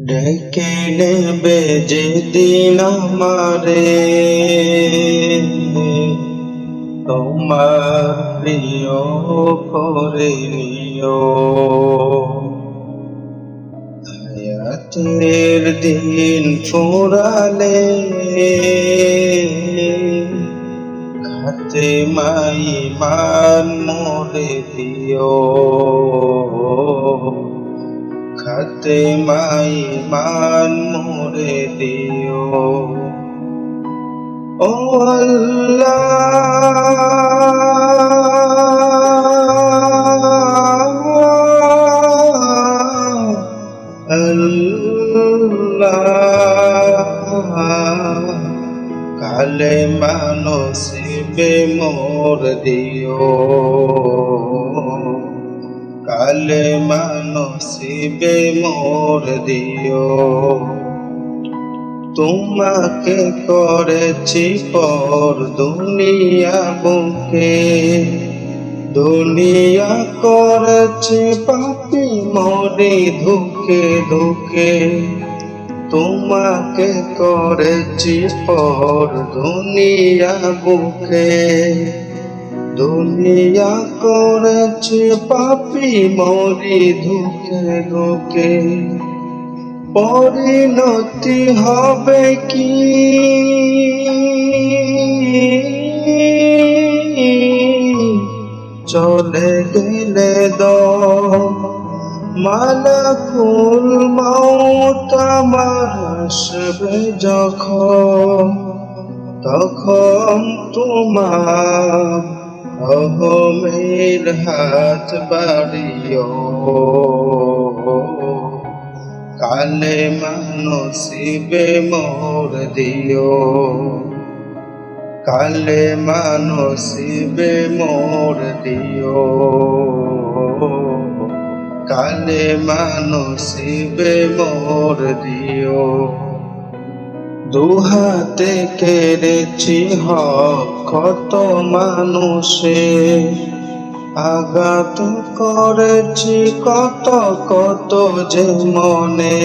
ডেকে নেবে যেদিন আমারে তোমার প্রিয় করে নিও। হায়াতের দিন ফুরালে খাতে মাই মান মোরে দিও। খাতে মাই মান মোরে দিও। ও আল্লাহ আল্লাহ কালেমা নসিবে মোর দিও। কালেমা নসিবে মোর দিও। তোমাকে করেছি পর দুনিয়া বুকে, দুনিয়া করেছি পাপী মরে ধুকে ধুকে। তোমাকে করেছি পর দুনিয়া বুকে, দুনিয়া করেছি পাপী মরে ধুকে ধুকে। পরিণতি হবে কি চলে গেলে দম, মালাকুল মউত আমার আসবে যখন, তখন তোমার রহমের হাত বাড়িও। কালেমা নসিবে মোর দিও। কালেমা নসিবে মোর দিও। কালেমা নসিবে মোর দিও। দুহাতে কেড়েছি হক কত মানুষে, আঘাত করেছি কত কত যে মনে।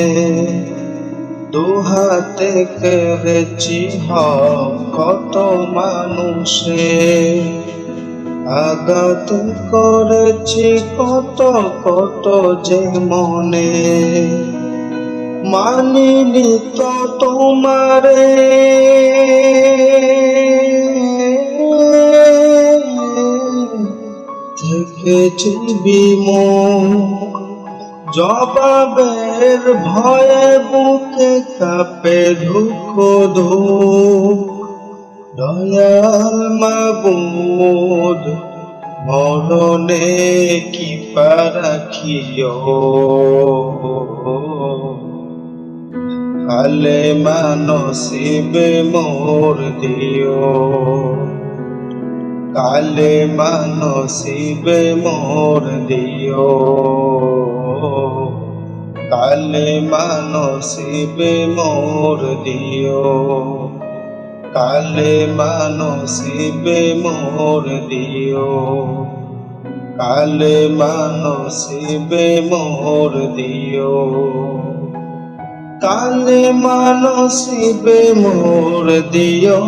দুহাতে কেড়েছি হক কত মানুষে, আঘাত করেছি কত কত যে মনে। মানিনি তো তোমারে থেকেছি বিমুখ, জবাবের ভয়ে বুকে কাঁপে ধুক ধুক। দয়াল মাবুদ মরণে কি রাখিও। কালেমা নসিবে মোর দিও। কালেমা নসিবে মোর দিও। কালেমা নসিবে মোর দিও। কালেমা নসিবে মোর দিও। কালেমা নসিবে মোর দিও। কালেমা নসিবে মোর দিও।